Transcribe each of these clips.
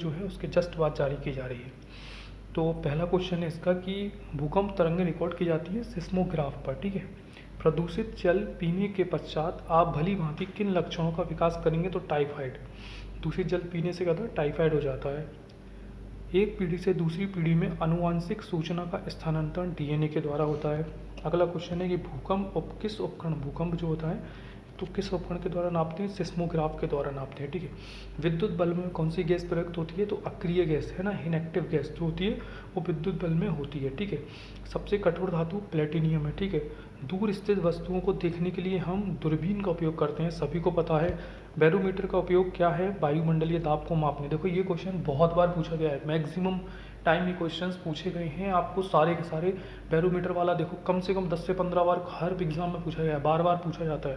जो है उसके जस्ट बाद जारी की जा रही है। तो पहला क्वेश्चन है इसका कि भूकंप तरंगें रिकॉर्ड की जाती है सिस्मोग्राफ पर, ठीक है। प्रदूषित जल पीने के पश्चात आप भली भांति किन लक्षणों का विकास करेंगे? तो टाइफाइड। दूषित जल पीने से क्या होता है? टाइफाइड हो जाता है। एक पीढ़ी से दूसरी पीढ़ी में आनुवांशिक सूचना का स्थानांतरण डीएनए के द्वारा होता है। अगला क्वेश्चन है कि किस उपकरण, भूकंप जो होता है तो किस उपकरण के द्वारा नापते हैं? सिस्मोग्राफ के द्वारा नापते हैं, ठीक है। विद्युत बल्ब में कौन सी गैस प्रयुक्त होती है? तो अक्रिय गैस है ना, इनएक्टिव गैस जो होती है वो विद्युत बल्ब में होती है, ठीक है। सबसे कठोर धातु प्लेटिनियम है, ठीक है। दूर स्थित वस्तुओं को देखने के लिए हम दूरबीन का उपयोग करते हैं, सभी को पता है। बैरोमीटर का उपयोग क्या है? वायुमंडलीय दाब को मापने। देखो ये क्वेश्चन बहुत बार पूछा गया है, मैक्सिमम टाइम ये क्वेश्चंस पूछे गए हैं आपको सारे के सारे। बैरोमीटर वाला देखो कम से कम 10 से 15 बार हर एग्जाम में पूछा गया है, बार बार पूछा जाता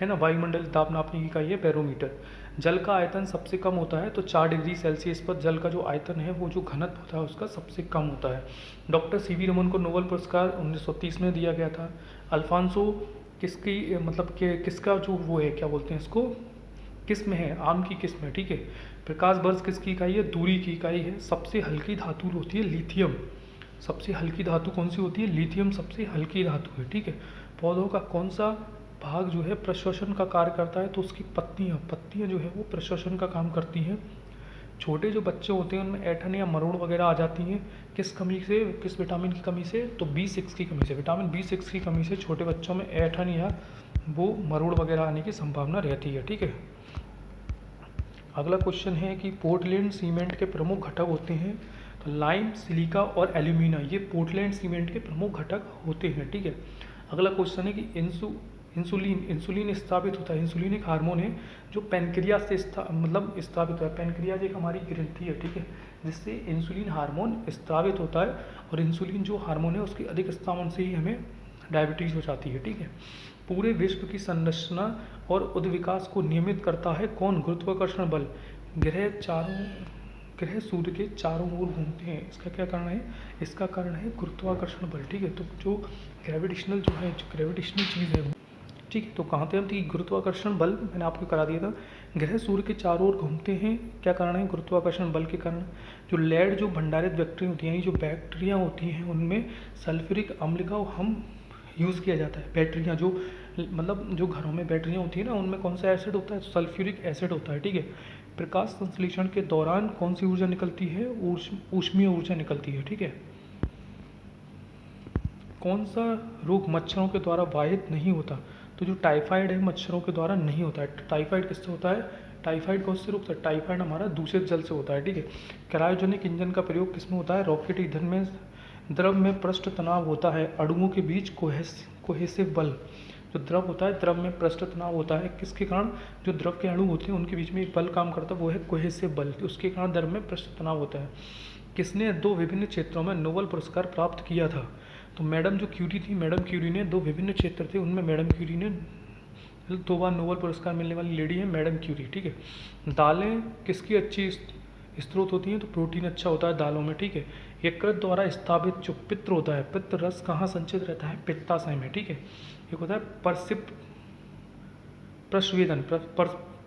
है ना। वायुमंडलीय दाब नापने की इकाई है बैरोमीटर। जल का आयतन सबसे कम होता है तो 4 डिग्री सेल्सियस पर जल का जो आयतन है वो जो घनत्व होता है उसका सबसे कम होता है। डॉक्टर सीवी रमन को नोबेल पुरस्कार 1930 में दिया गया था। अल्फांसो किसकी मतलब कि किसका जो वो है, क्या बोलते हैं इसको, किस्म है, आम की किस्म है, ठीक है। प्रकाश वर्ष किसकी इकाई है? दूरी की इकाई है। सबसे हल्की धातु होती है लिथियम। सबसे हल्की धातु कौन सी होती है? लिथियम सबसे हल्की धातु है, ठीक है। पौधों का कौन सा भाग जो है प्रश्वसन का कार्य करता है? तो उसकी पत्तियां जो है वो प्रश्वसन का काम करती हैं। छोटे जो बच्चे होते हैं उनमें ऐंठन या मरोड़ वगैरह आ जाती हैं, किस कमी से, किस विटामिन की कमी से? तो B6 की कमी से। विटामिन B6 की कमी से छोटे बच्चों में ऐंठन या वो मरोड़ वगैरह आने की संभावना रहती है, ठीक है। अगला क्वेश्चन है कि पोर्टलैंड सीमेंट के प्रमुख घटक होते हैं। तो लाइम, सिलिका और एल्यूमिना ये पोर्टलैंड सीमेंट के प्रमुख घटक होते हैं, ठीक है। अगला क्वेश्चन है कि इंसुलिन स्थापित होता है। इंसुलिन एक हार्मोन है जो पैनक्रिया से स्थापित होता है। पैनक्रियाज एक हमारी ग्रंथि है, ठीक है, जिससे इंसुलिन हार्मोन स्थापित होता है। और इंसुलिन जो हार्मोन है उसकी अधिक स्थापन से ही हमें डायबिटीज़ हो जाती है, ठीक है। पूरे विश्व की संरचना और उद्विकास को नियमित करता है कौन? गुरुत्वाकर्षण बल। ग्रह सूर्य के चारों ओर घूमते हैं, इसका क्या कारण है? इसका कारण है गुरुत्वाकर्षण बल, ठीक है। तो जो ग्रेविटेशनल चीज़ है, ठीक है। तो कहाँ थे हम? कि गुरुत्वाकर्षण बल मैंने आपको करा दिया था। ग्रह सूर्य के चारों ओर घूमते हैं, क्या कारण है? गुरुत्वाकर्षण बल के कारण। जो लेड जो भंडारित बैक्टीरिया होती हैं, जो बैक्टीरिया होती हैं उनमें सल्फ्यूरिक अम्ल का हम यूज़ किया जाता है। बैटरियाँ जो मतलब जो घरों में बैटरियाँ होती हैं ना उनमें कौन सा एसिड होता है? सल्फ्यूरिक एसिड होता है, ठीक है। प्रकाश संश्लेषण के दौरान कौन सी ऊर्जा निकलती है? ऊष्मीय ऊर्जा निकलती है, ठीक है। कौन सा रोग मच्छरों के द्वारा वाहित नहीं होता? तो जो टाइफाइड है मच्छरों के द्वारा नहीं होता है। टाइफाइड किससे होता है? टाइफाइड कौन से रोग से? टाइफाइड हमारा दूषित जल से होता है, ठीक है। क्रायोजेनिक इंजन का प्रयोग किसमें होता है? रॉकेट ईंधन में। द्रव में पृष्ठ तनाव होता है, अणुओं के बीच कोहेसिव बल। जो द्रव होता है, द्रव में पृष्ठ तनाव होता है, किसके कारण? जो द्रव के अणु होते हैं उनके बीच में एक बल काम करता है, वो है कोहेसिव बल, उसके कारण द्रव में पृष्ठ तनाव होता है। किसने 2 विभिन्न क्षेत्रों में नोबेल पुरस्कार प्राप्त किया था? तो मैडम जो क्यूरी थी, मैडम क्यूरी ने 2 विभिन्न क्षेत्र थे उनमें मैडम क्यूरी ने 2 बार नोबेल पुरस्कार मिलने वाली लेडी है मैडम क्यूरी, ठीक है। दालें किसकी अच्छी स्रोत होती हैं? तो प्रोटीन अच्छा होता है दालों में, ठीक है। यकृत द्वारा स्थापित जो पित्त होता है, पित्त रस कहाँ संचित रहता है? पित्ताशय में, ठीक है। एक होता है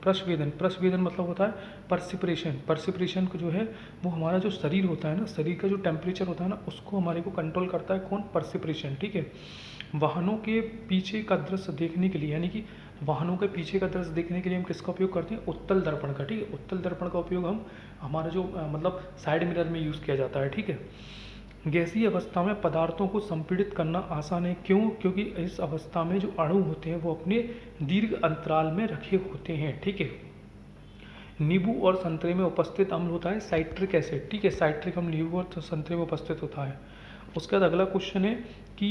प्रस्वेदन मतलब होता है परसिप्रेशन को जो है वो हमारा जो शरीर होता है ना, शरीर का जो टेम्परेचर होता है ना उसको हमारे को कंट्रोल करता है कौन? परसिप्रेशन, ठीक है। वाहनों के पीछे का दृश्य देखने के लिए, यानी कि वाहनों के पीछे का दृश्य देखने के लिए हम किसका उपयोग करते हैं? उत्तल दर्पण का, ठीक है। उत्तल दर्पण का उपयोग हम हमारा जो मतलब साइड मिरर में यूज़ किया जाता है, ठीक है। गैसीय अवस्था में पदार्थों को संपीड़ित करना आसान है, क्यों? क्योंकि इस अवस्था में जो अणु होते हैं वो अपने दीर्घ अंतराल में रखे होते हैं, ठीक है। नींबू और संतरे में उपस्थित अम्ल होता है साइट्रिक एसिड, ठीक है। साइट्रिक अम्ल नींबू और संतरे में उपस्थित होता है। उसके बाद अगला क्वेश्चन है कि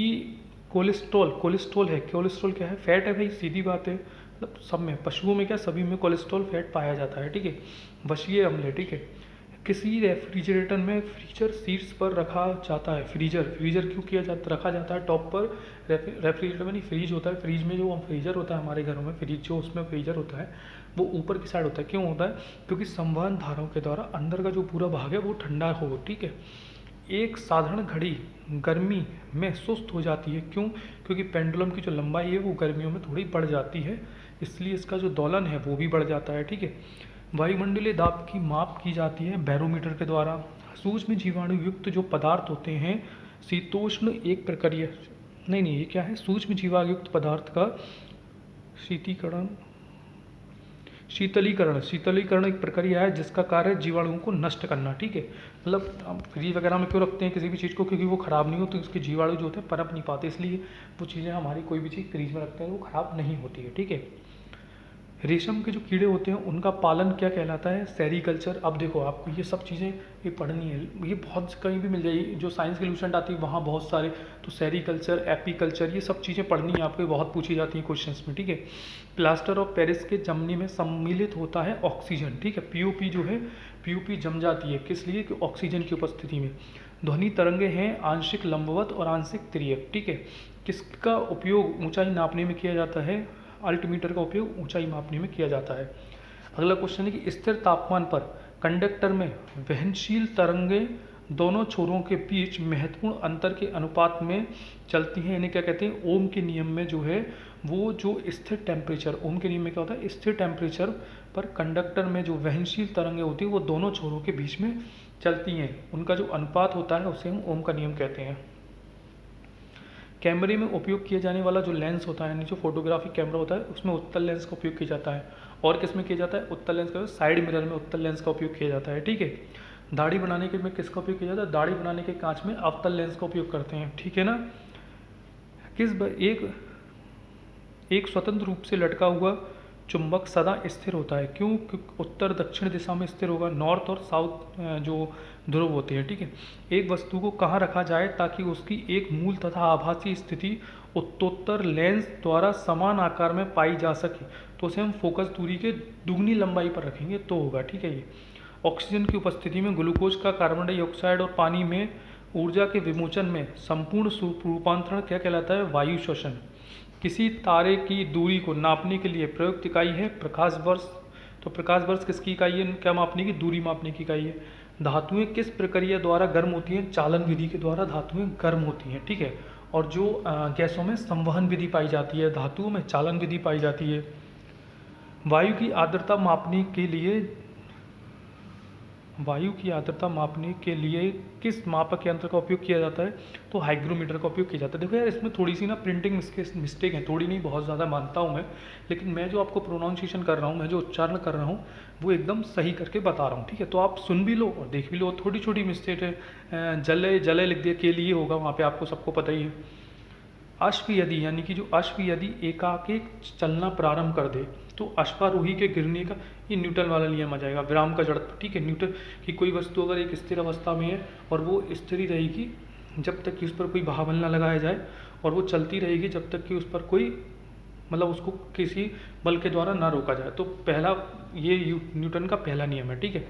कोलेस्ट्रॉल है। कोलेस्ट्रॉल क्या है? फैट है भाई, सीधी बात है। मतलब सब में, पशुओं में क्या, सभी में कोलेस्ट्रॉल फैट पाया जाता है, ठीक है। वशीय अम्ल है, ठीक है। किसी रेफ्रिजरेटर में फ्रीजर शीर्ष पर रखा जाता है। फ्रीजर क्यों रखा जाता है टॉप पर? रेफ्रिजरेटर में नहीं, फ्रीज होता है। फ्रीज में जो फ्रीजर होता है हमारे घरों में, फ्रीज जो उसमें फ्रीजर होता है वो ऊपर की साइड होता है। क्यों होता है? क्योंकि संवहन धाराओं के द्वारा अंदर का जो पूरा भाग है वो ठंडा हो, ठीक है। एक साधारण घड़ी गर्मी में सुस्त हो जाती है, क्यों? क्योंकि पेंडुलम की जो लंबाई है वो गर्मियों में थोड़ी बढ़ जाती है, इसलिए इसका जो दोलन है वो भी बढ़ जाता है, ठीक है। वायुमंडलीय दाब की माप की जाती है बैरोमीटर के द्वारा। सूक्ष्म जीवाणु युक्त जो पदार्थ होते हैं शीतोष्ण एक प्रक्रिया, नहीं ये क्या है, सूक्ष्म जीवाणु युक्त पदार्थ का शीतलीकरण, शीतलीकरण एक प्रक्रिया है जिसका कार्य जीवाणुओं को नष्ट करना। ठीक है, मतलब हम फ्रीज वगैरह में क्यों रखते हैं किसी भी चीज़ को, क्योंकि वो ख़राब नहीं हो तो उसके जीवाणु जो होते हैं पनप नहीं पाते, इसलिए वो चीज़ें हमारी कोई भी चीज़ फ्रीज में रखते हैं वो ख़राब नहीं होती है। ठीक है, रेशम के जो कीड़े होते हैं उनका पालन क्या कहलाता है, सेरीकल्चर। अब देखो आपको ये सब चीज़ें ये पढ़नी है, ये बहुत कहीं भी मिल जाएगी, जो साइंस की लूसेंट आती है वहाँ बहुत सारे, तो सेरीकल्चर, एपीकल्चर, ये सब चीज़ें पढ़नी है आपको, बहुत पूछी जाती हैं क्वेश्चंस में। ठीक है, प्लास्टर ऑफ पेरिस के जमने में सम्मिलित होता है ऑक्सीजन। ठीक है, पीओपी जो है, पीओपी जम जाती है किस लिए, कि ऑक्सीजन की उपस्थिति में। ध्वनि तरंगे हैं आंशिक लंबवत और आंशिक तिर्यक। ठीक है, किसका उपयोग ऊंचाई नापने में किया जाता है, अल्टीमीटर का उपयोग ऊंचाई मापने में किया जाता है। अगला क्वेश्चन है कि स्थिर तापमान पर कंडक्टर में वहनशील तरंगे दोनों छोरों के बीच महत्वपूर्ण अंतर के अनुपात में चलती हैं, इन्हें क्या कहते हैं, ओम के नियम में जो है वो जो स्थिर टेम्परेचर, ओम के नियम में क्या होता है, स्थिर टेम्परेचर पर कंडक्टर में जो वहनशील तरंगे होती है वो दोनों छोरों के बीच में चलती हैं, उनका जो अनुपात होता है उसे हम ओम का नियम कहते हैं। कैमरे में उपयोग किया जाने वाला जो लेंस होता है, यानी जो फोटोग्राफी कैमरा होता है उसमें उत्तल लेंस का उपयोग किया जाता है। और किस में किया जाता है, उत्तल लेंस का, साइड मिरर में उत्तल लेंस का उपयोग किया जाता है। ठीक है, दाढ़ी बनाने के में किसका उपयोग किया जाता है, दाढ़ी बनाने के कांच में अवतल लेंस का उपयोग करते हैं। ठीक है ना, एक स्वतंत्र रूप से लटका हुआ चुंबक सदा स्थिर होता है, क्यों, उत्तर दक्षिण दिशा में स्थिर होगा, नॉर्थ और साउथ जो ध्रुव होते हैं। ठीक है, एक वस्तु को कहाँ रखा जाए ताकि उसकी एक मूल तथा आभासी स्थिति उत्तरोत्तर लेंस द्वारा समान आकार में पाई जा सके, तो उसे हम फोकस दूरी के दुगनी लंबाई पर रखेंगे तो होगा। ठीक है, ये ऑक्सीजन की उपस्थिति में ग्लूकोज का कार्बन डाइऑक्साइड और पानी में ऊर्जा के विमोचन में संपूर्ण रूपांतरण क्या कहलाता है, वायु श्वसन। किसी तारे की दूरी को नापने के लिए प्रयुक्त इकाई है प्रकाश वर्ष, तो प्रकाश वर्ष किसकी इकाई है, क्या मापने की, दूरी मापने की इकाई है। धातुएं किस प्रक्रिया द्वारा गर्म होती हैं, चालन विधि के द्वारा धातुएं गर्म होती हैं। ठीक है, और जो गैसों में संवहन विधि पाई जाती है, धातुओं में चालन विधि पाई जाती है। वायु की आर्द्रता मापने के लिए, वायु की आर्द्रता मापने के लिए किस मापक यंत्र का उपयोग किया जाता है, तो हाइग्रोमीटर का उपयोग किया जाता है। देखो यार इसमें थोड़ी सी ना प्रिंटिंग मिस्टेक है, थोड़ी नहीं बहुत ज़्यादा मानता हूँ मैं, लेकिन मैं जो आपको प्रोनाउंसिएशन कर रहा हूँ, मैं जो उच्चारण कर रहा हूँ वो एकदम सही करके बता रहा हूँ। ठीक है, तो आप सुन भी लो और देख भी लो, थोड़ी छोटी मिस्टेक है, जले जले लिख दिया के लिए होगा वहाँ पर, आपको सबको पता ही है। अश्व यदि, यानी कि जो अश्व यदि एकाएक चलना प्रारंभ कर दे तो अश्वारोही के गिरने का, ये न्यूटन वाला नियम आ जाएगा, विराम का जड़त्व। ठीक है, न्यूटन की कोई वस्तु अगर एक स्थिर अवस्था में है और वो स्थिर ही रहेगी जब तक कि उस पर कोई बहाबल ना लगाया जाए, और वो चलती रहेगी जब तक कि उस पर कोई, मतलब उसको किसी बल के द्वारा ना रोका जाए। तो पहला ये न्यूटन का पहला नियम है। ठीक है,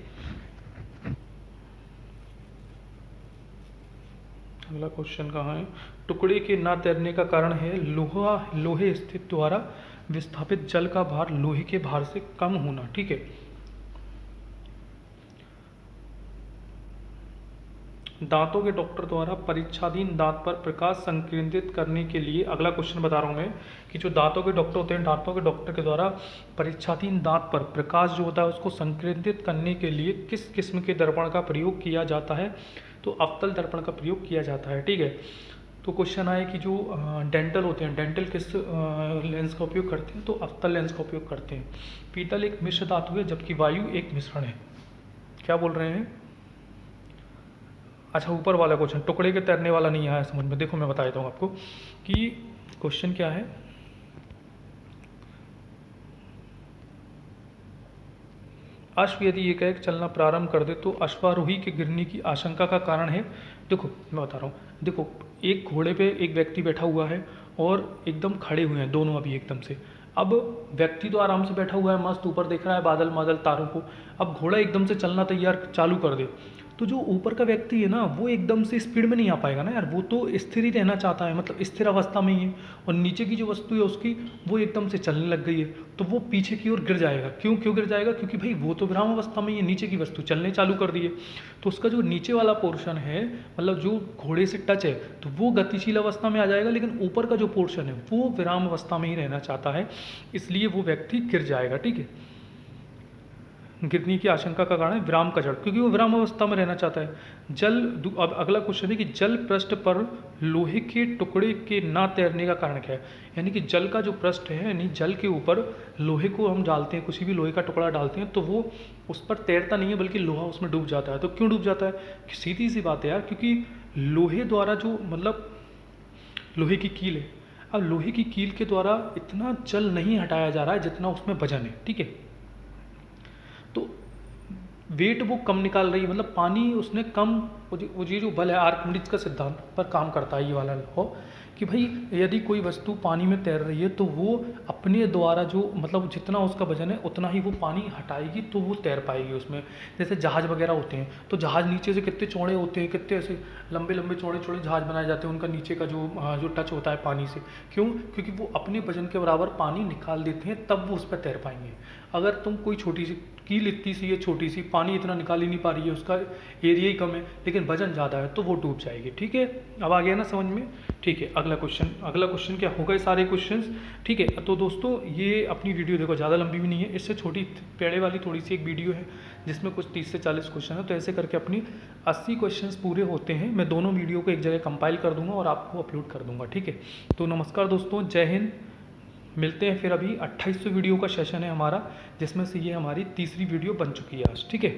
अगला क्वेश्चन कहाँ है, टुकड़े के ना तैरने का कारण है लोहे स्थित द्वारा विस्थापित जल का भार लोहे के भार से कम होना। ठीक है, दांतों के डॉक्टर द्वारा परीक्षाधीन दांत पर प्रकाश संकेंद्रित करने के लिए, अगला क्वेश्चन बता रहा हूँ मैं, कि जो दांतों के डॉक्टर होते हैं, दांतों के डॉक्टर के द्वारा परीक्षाधीन दांत पर प्रकाश जो होता है उसको संकेंद्रित करने के लिए किस किस्म के दर्पण का प्रयोग किया जाता है, तो अवतल दर्पण का प्रयोग किया जाता है। ठीक है, तो क्वेश्चन आए कि जो डेंटल होते हैं, डेंटल किस लेंस का उपयोग करते हैं, तो अवतल लेंस का उपयोग करते हैं। पीतल एक मिश्र धातु है जबकि वायु एक मिश्रण है। क्या बोल रहे हैं, अच्छा ऊपर वाला क्वेश्चन टुकड़े के तैरने वाला नहीं आया समझ में, देखो मैं बता देता हूँ आपको कि क्वेश्चन क्या है। अश्व यदि एकाएक चलना प्रारंभ कर दे तो अश्वारोही के गिरने की आशंका का कारण है। देखो मैं बता रहा हूँ, देखो एक घोड़े पे एक व्यक्ति बैठा हुआ है और एकदम खड़े हुए हैं दोनों अभी एकदम से। अब व्यक्ति तो आराम से बैठा हुआ है, मस्त ऊपर देख रहा है बादल बादल तारों को। अब घोड़ा एकदम से चलना तैयार चालू कर दे तो जो ऊपर का व्यक्ति है ना वो एकदम से स्पीड में नहीं आ पाएगा ना यार, वो तो स्थिर ही रहना चाहता है, मतलब स्थिर अवस्था में ही है, और नीचे की जो वस्तु है उसकी वो एकदम से चलने लग गई है तो वो पीछे की ओर गिर जाएगा। क्यों गिर जाएगा, क्योंकि भाई वो तो विराम अवस्था में ही है, नीचे की वस्तु चलने चालू कर दी है, तो उसका जो नीचे वाला पोर्शन है, मतलब जो घोड़े से टच है, तो वो गतिशील अवस्था में आ जाएगा, लेकिन ऊपर का जो पोर्शन है वो विराम अवस्था में ही रहना चाहता है, इसलिए वो व्यक्ति गिर जाएगा। ठीक है, गिरने की आशंका का कारण है विराम का जड़, क्योंकि वो विराम अवस्था में रहना चाहता है। अब अगला क्वेश्चन है कि जल पृष्ठ पर लोहे के टुकड़े के ना तैरने का कारण क्या है। यानी कि जल का जो पृष्ठ है, यानी जल के ऊपर लोहे को हम डालते हैं, किसी भी लोहे का टुकड़ा डालते हैं तो वो उस पर तैरता नहीं है, बल्कि लोहा उसमें डूब जाता है। तो क्यों डूब जाता है? सीधी सी बात है यार, क्योंकि लोहे द्वारा जो मतलब लोहे की कील है, अब लोहे की कील के द्वारा इतना जल नहीं हटाया जा रहा है जितना उसमें वजन है, ठीक है। तो वेट वो कम निकाल रही है, मतलब पानी उसने कम, वो ये जो बल है आर्किमिडीज का सिद्धांत पर काम करता है ये वाला लॉ, कि भाई यदि कोई वस्तु पानी में तैर रही है तो वो अपने द्वारा जो मतलब जितना उसका वजन है उतना ही वो पानी हटाएगी तो वो तैर पाएगी उसमें। जैसे जहाज वगैरह होते हैं तो जहाज नीचे से कितने चौड़े होते हैं, कितने ऐसे लंबे लंबे चौड़े चौड़े जहाज बनाए जाते हैं, उनका नीचे का जो टच होता है पानी से, क्यों? क्योंकि वो अपने वजन के बराबर पानी निकाल देते हैं, तब वो उस पर तैर पाएंगे। अगर तुम कोई छोटी सी कील, इतनी सी है छोटी सी, पानी इतना निकाल ही नहीं पा रही है, उसका एरिया ही कम है लेकिन वजन ज़्यादा है, तो वो डूब जाएगी, ठीक है। अब आ गया ना समझ में? ठीक है, अगला क्वेश्चन क्या हो गए सारे क्वेश्चंस, ठीक है। तो दोस्तों ये अपनी वीडियो देखो, ज़्यादा लंबी भी नहीं है, इससे छोटी पेड़े वाली थोड़ी सी एक वीडियो है जिसमें कुछ 30 से 40 क्वेश्चन है। तो ऐसे करके अपनी 80 क्वेश्चंस पूरे होते हैं। मैं दोनों वीडियो को एक जगह कंपाइल कर दूंगा और आपको अपलोड कर दूंगा, ठीक है। तो नमस्कार दोस्तों, जय हिंद। मिलते हैं फिर। अभी 2800 वीडियो का सेशन है हमारा, जिसमें से ये हमारी तीसरी वीडियो बन चुकी है आज, ठीक है।